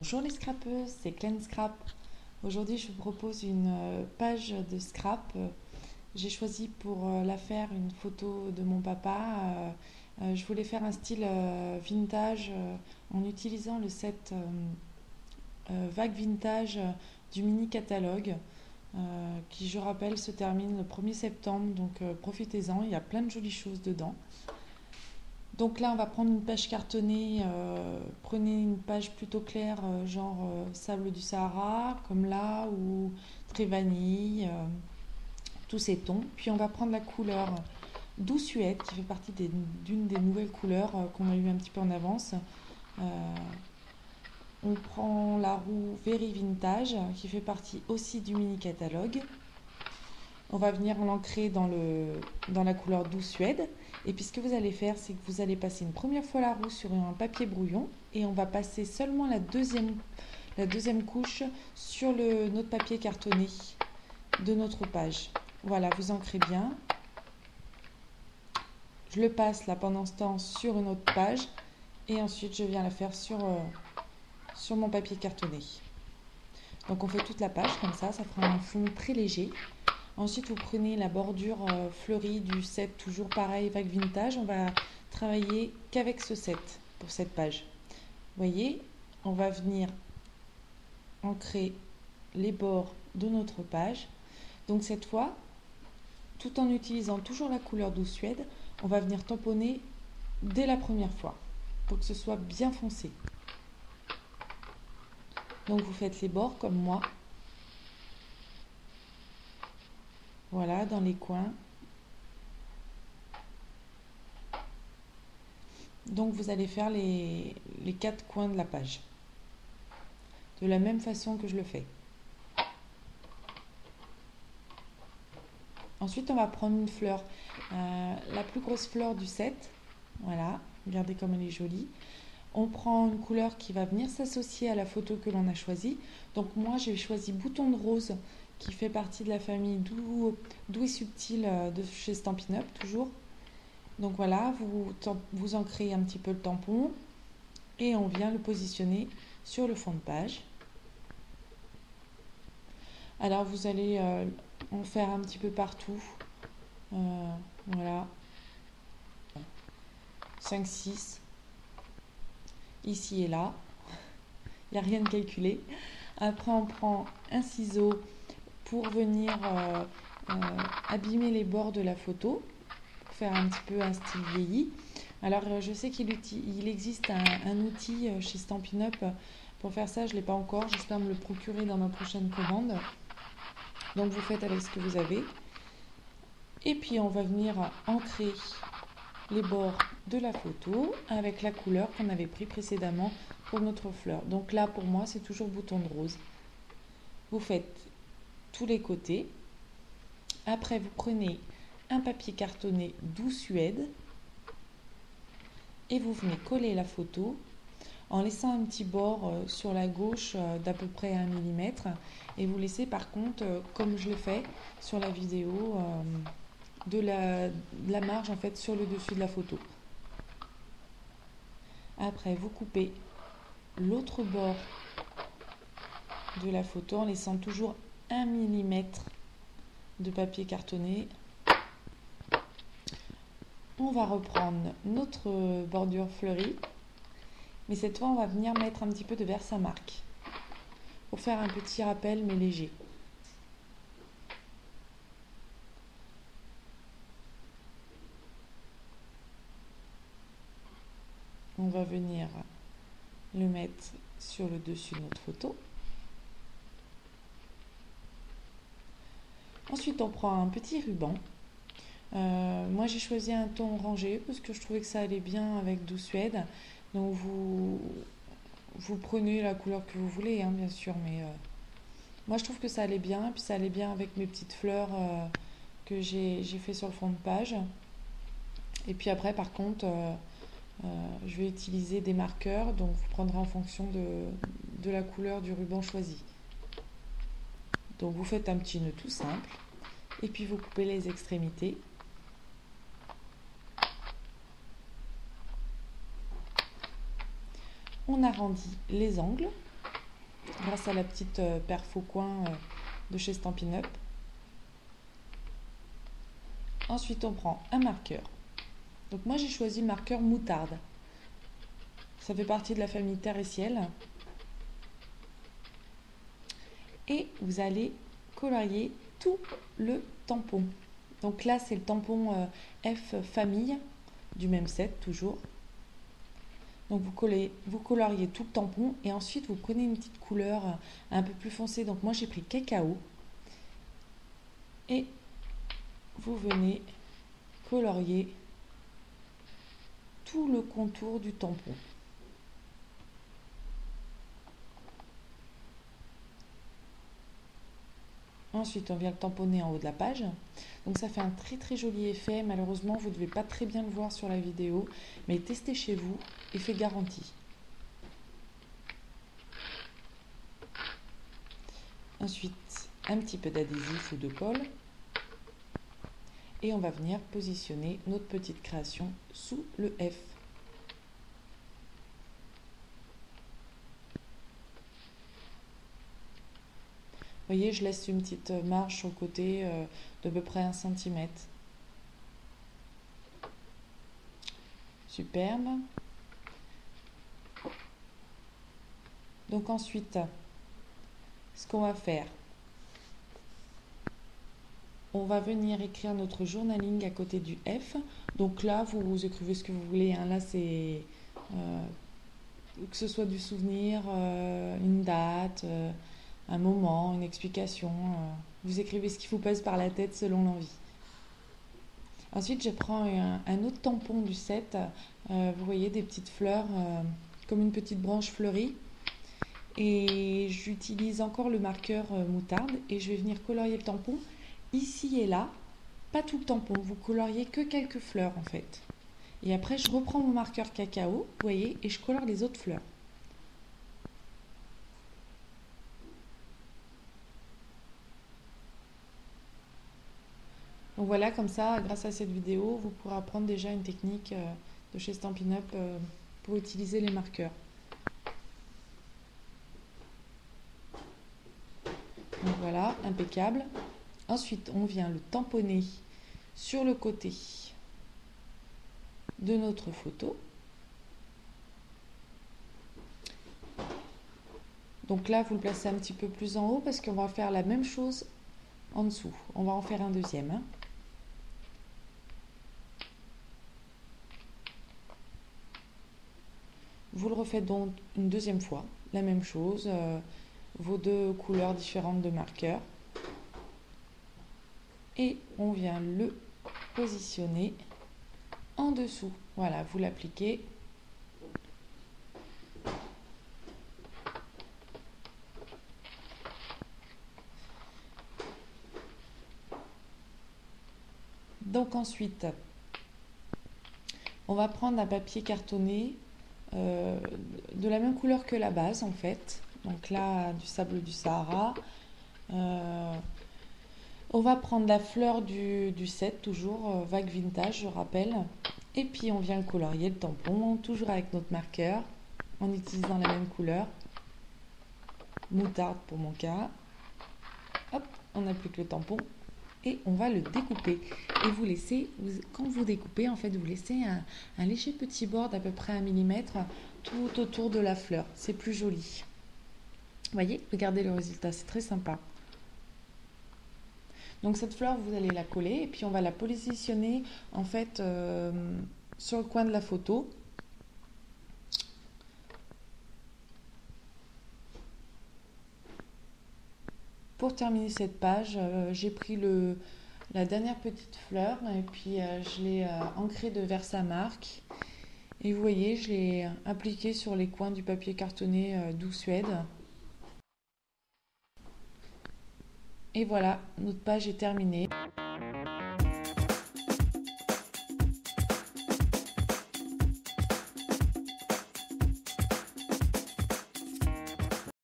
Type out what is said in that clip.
Bonjour les scrapeuses, c'est Clean Scrap. Aujourd'hui, je vous propose une page de scrap. J'ai choisi pour la faire une photo de mon papa. Je voulais faire un style vintage en utilisant le set Vague Vintage du mini catalogue qui, je rappelle, se termine le 1er septembre. Donc profitez-en, il y a plein de jolies choses dedans. Donc là, on va prendre une page cartonnée. Prenez une page plutôt claire, genre sable du Sahara, comme là, ou très vanille, tous ces tons. Puis on va prendre la couleur Doux Suède, qui fait partie d'une des nouvelles couleurs qu'on a eu un petit peu en avance. Euh, on prend la roue Very Vintage, qui fait partie aussi du mini catalogue. On va venir l'ancrer dans la couleur Doux Suède. Et puis ce que vous allez faire, c'est que vous allez passer une première fois la roue sur un papier brouillon et on va passer seulement la deuxième couche sur notre papier cartonné de notre page. Voilà, vous ancrez bien. Je le passe là pendant ce temps sur une autre page et ensuite je viens la faire sur mon papier cartonné. Donc on fait toute la page comme ça fera un fond très léger. Ensuite, vous prenez la bordure fleurie du set, toujours pareil, Vague Vintage. On va travailler qu'avec ce set pour cette page. Vous voyez, on va venir ancrer les bords de notre page. Donc cette fois, tout en utilisant toujours la couleur Doux Suède, on va venir tamponner dès la première fois pour que ce soit bien foncé. Donc vous faites les bords comme moi. Voilà, dans les coins. Donc vous allez faire les 4 coins de la page. De la même façon que je le fais. Ensuite, on va prendre une fleur. La plus grosse fleur du set. Voilà, regardez comme elle est jolie. On prend une couleur qui va venir s'associer à la photo que l'on a choisie. Donc moi, j'ai choisi Bouton de Rose, qui fait partie de la famille Doux et Subtil de chez Stampin' Up, toujours. Donc voilà, vous ancrez un petit peu le tampon et on vient le positionner sur le fond de page. Alors vous allez en faire un petit peu partout. Voilà. 5, 6. Ici et là. Il n'y a rien de calculé. Après on prend un ciseau pour venir abîmer les bords de la photo. Pour faire un petit peu un style vieilli. Alors je sais qu'il existe un outil chez Stampin' Up pour faire ça. Je ne l'ai pas encore. J'espère me le procurer dans ma prochaine commande. Donc vous faites avec ce que vous avez. Et puis on va venir ancrer les bords de la photo avec la couleur qu'on avait pris précédemment pour notre fleur. Donc là pour moi c'est toujours Bouton de Rose. Vous faites tous les côtés. Après vous prenez un papier cartonné Doux Suède et vous venez coller la photo en laissant un petit bord sur la gauche d'à peu près 1 mm et vous laissez par contre, comme je le fais sur la vidéo, de la marge en fait sur le dessus de la photo. Après vous coupez l'autre bord de la photo en laissant toujours 1 mm de papier cartonné. On va reprendre notre bordure fleurie, mais cette fois on va venir mettre un petit peu de Versamark pour faire un petit rappel mais léger. On va venir le mettre sur le dessus de notre photo. Ensuite, on prend un petit ruban. Moi, j'ai choisi un ton orangé parce que je trouvais que ça allait bien avec Doux Suède. Donc, vous prenez la couleur que vous voulez, hein, bien sûr. Mais moi, je trouve que ça allait bien. Puis, ça allait bien avec mes petites fleurs que j'ai fait sur le fond de page. Et puis après, par contre, je vais utiliser des marqueurs. Donc, vous prendrez en fonction de la couleur du ruban choisi. Donc vous faites un petit nœud tout simple et puis vous coupez les extrémités. On arrondit les angles grâce à la petite perf au coin de chez Stampin' Up. Ensuite, on prend un marqueur. Donc moi, j'ai choisi le marqueur moutarde. Ça fait partie de la famille Terre et Ciel. Et vous allez colorier tout le tampon. Donc là, c'est le tampon F famille du même set, toujours. Donc vous coloriez tout le tampon et ensuite vous prenez une petite couleur un peu plus foncée. Donc moi, j'ai pris cacao. Et vous venez colorier tout le contour du tampon. Ensuite, on vient le tamponner en haut de la page. Donc ça fait un très très joli effet. Malheureusement, vous ne devez pas très bien le voir sur la vidéo, mais testez chez vous, effet garanti. Ensuite, un petit peu d'adhésif ou de colle. Et on va venir positionner notre petite création sous le F. Vous voyez, je laisse une petite marge sur le côté d'à peu près 1 cm. Superbe. Donc ensuite, ce qu'on va faire, on va venir écrire notre journaling à côté du F. Donc là, vous écrivez ce que vous voulez. Hein. Là, c'est que ce soit du souvenir, une date, un moment, une explication. Vous écrivez ce qui vous passe par la tête selon l'envie. Ensuite, je prends un autre tampon du set. Vous voyez des petites fleurs comme une petite branche fleurie. Et j'utilise encore le marqueur moutarde et je vais venir colorier le tampon ici et là. Pas tout le tampon, vous coloriez que quelques fleurs en fait. Et après, je reprends mon marqueur cacao, vous voyez, et je colore les autres fleurs. Donc voilà, comme ça, grâce à cette vidéo, vous pourrez apprendre déjà une technique de chez Stampin' Up pour utiliser les marqueurs. Donc voilà, impeccable. Ensuite, on vient le tamponner sur le côté de notre photo. Donc là, vous le placez un petit peu plus en haut parce qu'on va faire la même chose en dessous. On va en faire un deuxième. Hein. Vous le refaites donc une deuxième fois, la même chose, vos deux couleurs différentes de marqueurs. Et on vient le positionner en dessous. Voilà, vous l'appliquez. Donc ensuite, on va prendre un papier cartonné de la même couleur que la base en fait. Donc là, du sable du Sahara. On va prendre la fleur du set, toujours vague vintage, je rappelle. Et puis on vient colorier le tampon, toujours avec notre marqueur, en utilisant la même couleur. Moutarde pour mon cas. Hop, on applique le tampon et on va le découper. Et vous laissez, quand vous découpez, en fait, vous laissez un léger petit bord d'à peu près 1 mm tout autour de la fleur. C'est plus joli. Vous voyez, regardez le résultat, c'est très sympa. Donc cette fleur, vous allez la coller et puis on va la positionner en fait sur le coin de la photo. Pour terminer cette page, j'ai pris la dernière petite fleur et puis je l'ai ancrée de Versamark. Et vous voyez, je l'ai appliquée sur les coins du papier cartonné Doux Suède. Et voilà, notre page est terminée.